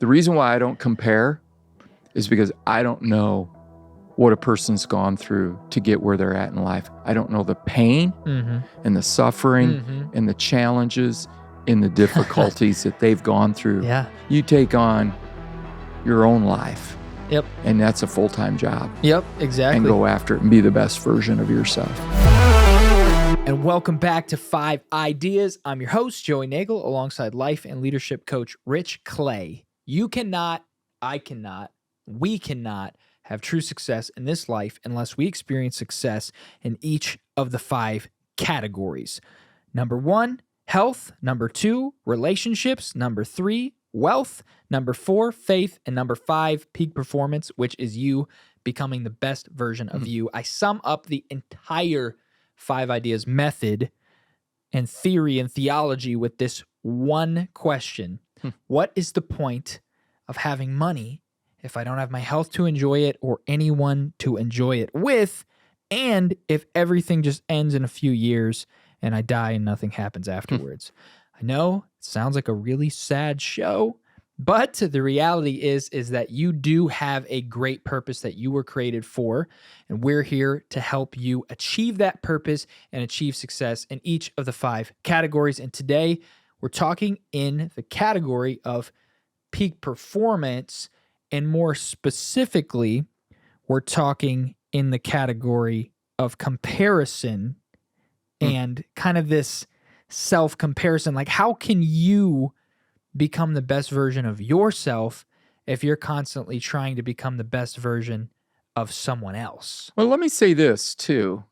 The reason why I don't compare is because I don't know what a person's gone through to get where they're at in life. I don't know the pain and the suffering and the challenges and the difficulties that they've gone through. Yeah. You take on your own life. Yep. And that's a full-time job. Yep, exactly. And go after it and be the best version of yourself. And welcome back to 5 Ideas. I'm your host, Joey Nagel, alongside life and leadership coach Rich Clay. You cannot, I cannot, we cannot have true success in this life unless we experience success in each of the 5 categories. Number 1, health. Number 2, relationships. Number 3, wealth. Number 4, faith. And number 5, peak performance, which is you becoming the best version of you. I sum up the entire 5 Ideas method and theory and theology with this one question. What is the point of having money if I don't have my health to enjoy it or anyone to enjoy it with, and if everything just ends in a few years and I die and nothing happens afterwards? I know it sounds like a really sad show, but the reality is that you do have a great purpose that you were created for, and we're here to help you achieve that purpose and achieve success in each of the 5 categories. And today we're talking in the category of peak performance, and more specifically, we're talking in the category of comparison and kind of this self-comparison. Like, how can you become the best version of yourself if you're constantly trying to become the best version of someone else? Well, let me say this too.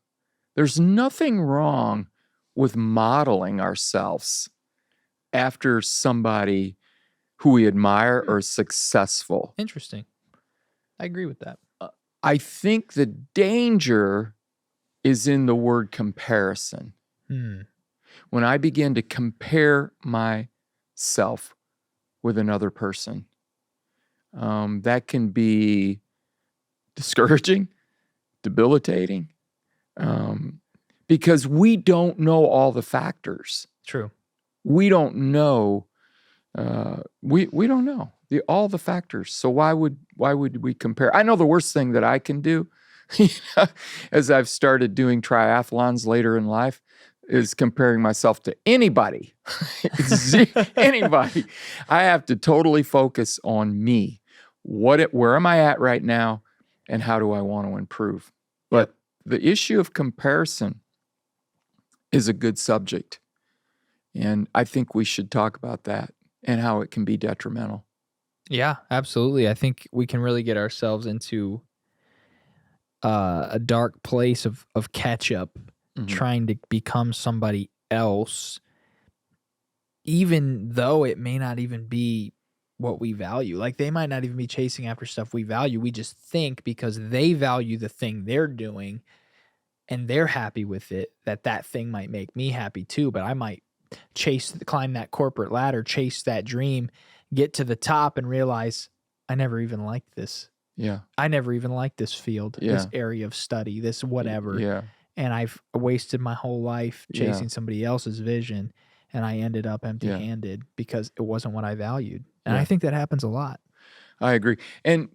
There's nothing wrong with modeling ourselves after somebody who we admire or is successful. Interesting. I agree with that. I think the danger is in the word comparison. When I begin to compare myself with another person, that can be discouraging, debilitating, because we don't know all the factors. True. We don't know. We don't know all the factors. So why would we compare? I know the worst thing that I can do, as I've started doing triathlons later in life, is comparing myself to anybody. Anybody. I have to totally focus on me. Where am I at right now, and how do I want to improve? But the issue of comparison is a good subject, and I think we should talk about that and how it can be detrimental. Yeah, absolutely. I think we can really get ourselves into a dark place of catch-up, trying to become somebody else, even though it may not even be what we value. Like, they might not even be chasing after stuff we value. We just think because they value the thing they're doing and they're happy with it, that thing might make me happy too, but I might climb that corporate ladder, chase that dream, get to the top and realize I never even liked this. Yeah. I never even liked this field, this area of study, this whatever. Yeah. And I've wasted my whole life chasing somebody else's vision, and I ended up empty-handed because it wasn't what I valued. And I think that happens a lot. I agree. And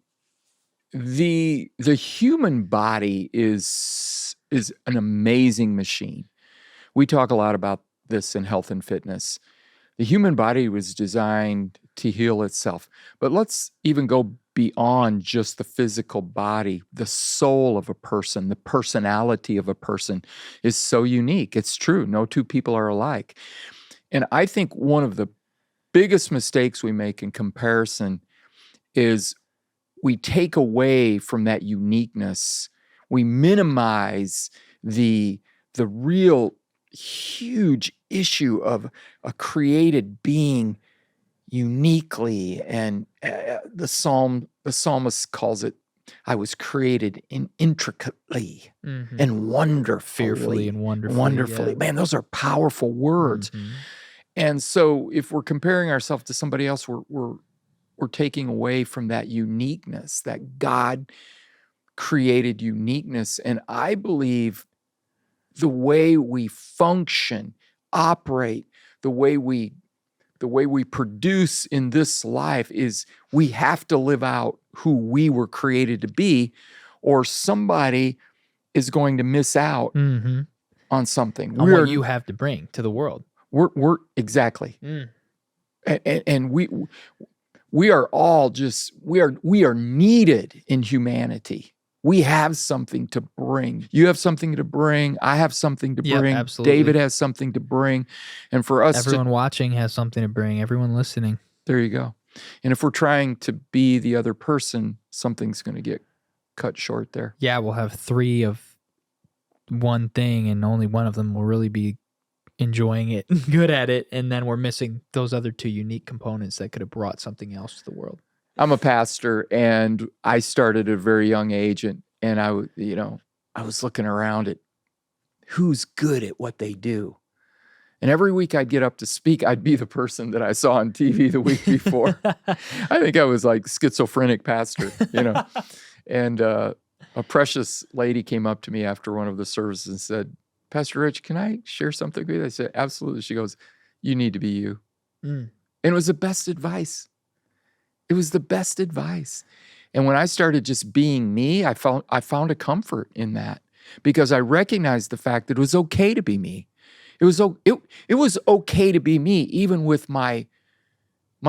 the human body is an amazing machine. We talk a lot about this in health and fitness. The human body was designed to heal itself. But let's even go beyond just the physical body. The soul of a person, the personality of a person is so unique. It's true. No two people are alike. And I think one of the biggest mistakes we make in comparison is we take away from that uniqueness. We minimize the real huge issue of a created being uniquely, and the psalmist calls it, I was created intricately and wonderfully. Fearfully and wonderfully. Man, those are powerful words. And so if we're comparing ourselves to somebody else, we're taking away from that uniqueness, that God created uniqueness. And I believe the way we function, operate, the way we the way we produce in this life is we have to live out who we were created to be, or somebody is going to miss out Mm-hmm. on something. On what you have to bring to the world. We're exactly. Mm. And we are all just we are needed in humanity. We have something to bring. You have something to bring. I have something to Yep, bring. absolutely. David has something to bring. And for us Everyone watching has something to bring. Everyone listening. there you go. And if we're trying to be the other person, something's going to get cut short there. Yeah, we'll have 3 of one thing and only one of them will really be enjoying it, good at it, and then we're missing those other 2 unique components that could have brought something else to the world. I'm a pastor, and I started at a very young age, and I was looking around at who's good at what they do. And every week I'd get up to speak, I'd be the person that I saw on TV the week before. I think I was like schizophrenic pastor, And a precious lady came up to me after one of the services and said, Pastor Rich, can I share something with you? I said, absolutely. She goes, you need to be you. Mm. And it was the best advice. It was the best advice. And when I started just being me, I found a comfort in that, because I recognized the fact that it was okay to be me. It was okay to be me, even with my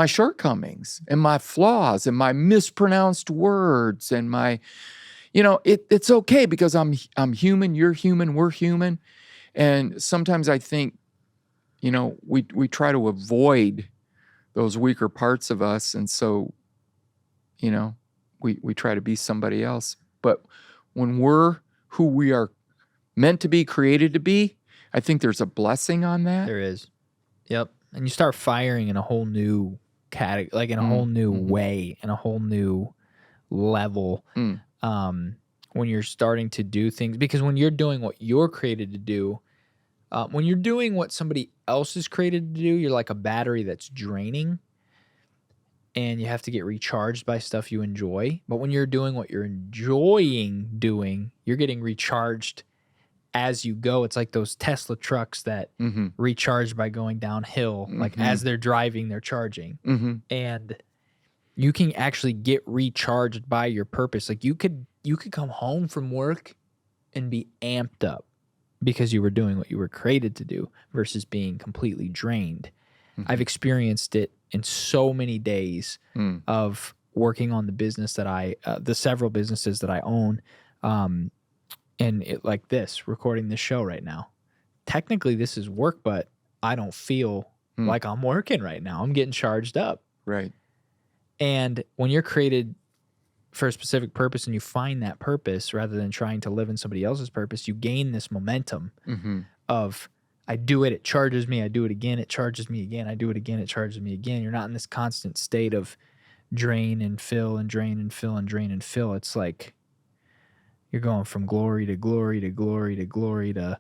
shortcomings and my flaws and my mispronounced words and my, it's okay, because I'm human, you're human, we're human. And sometimes I think, we try to avoid those weaker parts of us. And so, we try to be somebody else. But when we're who we are meant to be, created to be, I think there's a blessing on that. There is. Yep. And you start firing in a whole new category, like in a whole new way, in a whole new level. When you're starting to do things, because when you're doing what you're created to do, when you're doing what somebody else is created to do, you're like a battery that's draining and you have to get recharged by stuff you enjoy. But when you're doing what you're enjoying doing, you're getting recharged as you go. It's like those Tesla trucks that recharge by going downhill. Like as they're driving, they're charging. And you can actually get recharged by your purpose. Like you could come home from work and be amped up because you were doing what you were created to do versus being completely drained. I've experienced it in so many days of working on the business that the several businesses that I own. And it, like this, recording this show right now. Technically, this is work, but I don't feel like I'm working right now. I'm getting charged up. Right. And when you're created for a specific purpose and you find that purpose rather than trying to live in somebody else's purpose, you gain this momentum of, I do it, it charges me. I do it again, it charges me again. I do it again, it charges me again. You're not in this constant state of drain and fill and drain and fill and drain and fill. It's like you're going from glory to glory to glory to glory to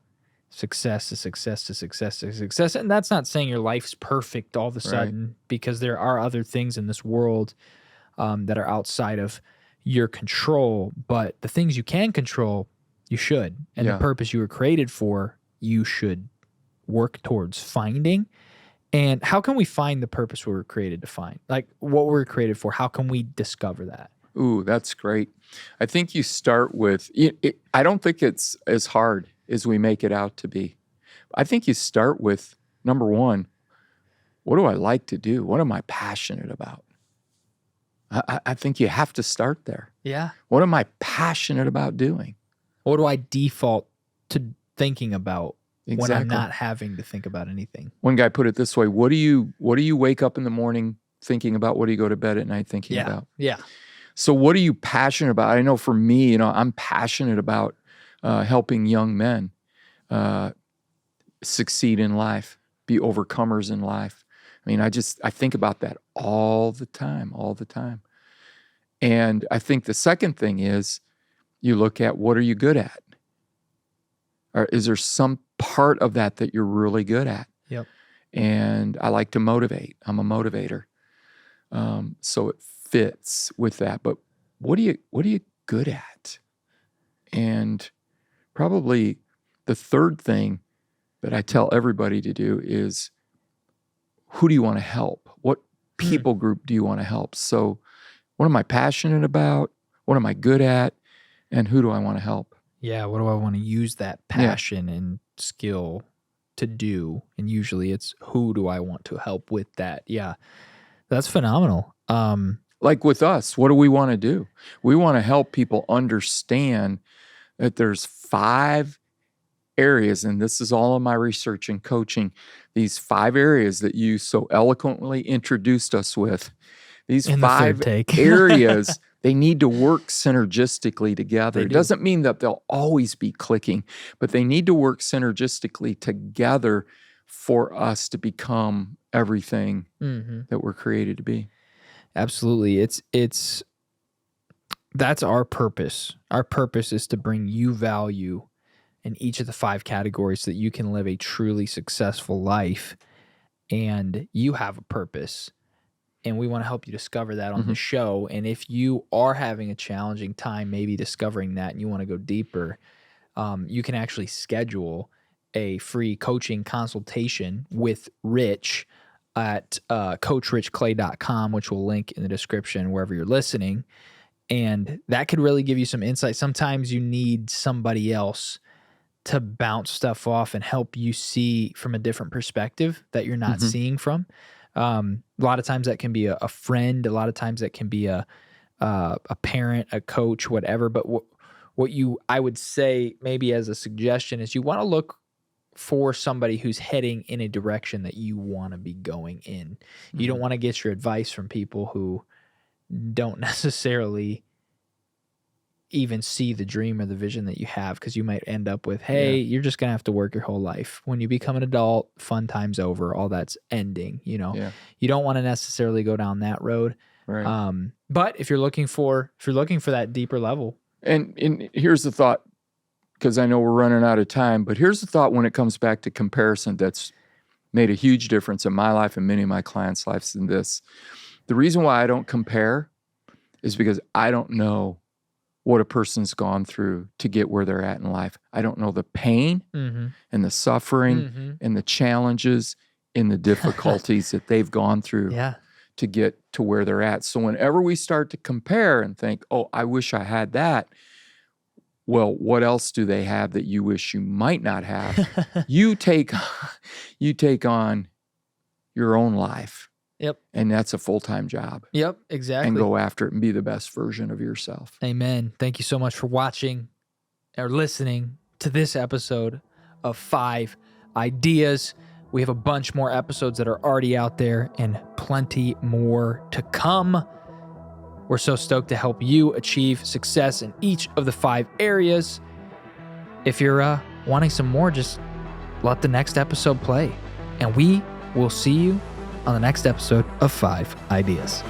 success to success to success to success. And that's not saying your life's perfect all of a sudden, because there are other things in this world that are outside of your control. But the things you can control, you should. And the purpose you were created for, you should work towards finding. And how can we find the purpose we were created to find? Like what we were created for, how can we discover that? Ooh, that's great. I think you start with, I don't think it's as hard as we make it out to be. I think you start with, number one, what do I like to do? What am I passionate about? I think you have to start there. Yeah. What am I passionate about doing? What do I default to thinking about when I'm Exactly. not having to think about anything? One guy put it this way: what do you wake up in the morning thinking about? What do you go to bed at night thinking about? Yeah. So what are you passionate about? I know for me, I'm passionate about helping young men succeed in life, be overcomers in life. I mean, I think about that all the time. And I think the second thing is you look at, what are you good at? Or is there some part of that you're really good at? Yep. And I like to motivate. I'm a motivator. So it fits with that. But what are you good at? And probably the third thing that I tell everybody to do is, who do you want to help? What people group do you want to help? So what am I passionate about? What am I good at? And who do I want to help? Yeah, what do I want to use that passion and skill to do? And usually it's who do I want to help with that? Yeah, that's phenomenal. Like with us, what do we want to do? We want to help people understand that there's 5 areas, and this is all of my research and coaching, these 5 areas that you so eloquently introduced us with. These In the third 5 take. areas, they need to work synergistically together. They It do. doesn't mean that they'll always be clicking, but they need to work synergistically together for us to become everything that we're created to be. Absolutely. That's our purpose. Our purpose is to bring you value in each of the 5 categories so that you can live a truly successful life. And you have a purpose. And we want to help you discover that on the show. And if you are having a challenging time maybe discovering that and you want to go deeper, you can actually schedule a free coaching consultation with Rich at coachrichclay.com, which we'll link in the description wherever you're listening. And that could really give you some insight. Sometimes you need somebody else to bounce stuff off and help you see from a different perspective that you're not seeing from. A lot of times that can be a friend. A lot of times that can be a parent, a coach, whatever. But I would say maybe as a suggestion is you want to look for somebody who's heading in a direction that you want to be going in. You don't want to get your advice from people who don't necessarily even see the dream or the vision that you have, because you might end up with, hey, you're just going to have to work your whole life. When you become an adult, fun time's over. All that's ending, you know. Yeah. You don't want to necessarily go down that road. Right. But if you're looking for that deeper level. And here's the thought, because I know we're running out of time, but here's the thought when it comes back to comparison that's made a huge difference in my life and many of my clients' lives in this. The reason why I don't compare is because I don't know what a person's gone through to get where they're at in life. I don't know the pain and the suffering and the challenges and the difficulties that they've gone through to get to where they're at. So whenever we start to compare and think, oh, I wish I had that, well, what else do they have that you wish you might not have? You take on your own life. Yep. And that's a full-time job. Yep, exactly. And go after it and be the best version of yourself. Amen. Thank you so much for watching or listening to this episode of 5 Ideas. We have a bunch more episodes that are already out there and plenty more to come. We're so stoked to help you achieve success in each of the 5 areas. If you're wanting some more, just let the next episode play. And we will see you on the next episode of 5 Ideas.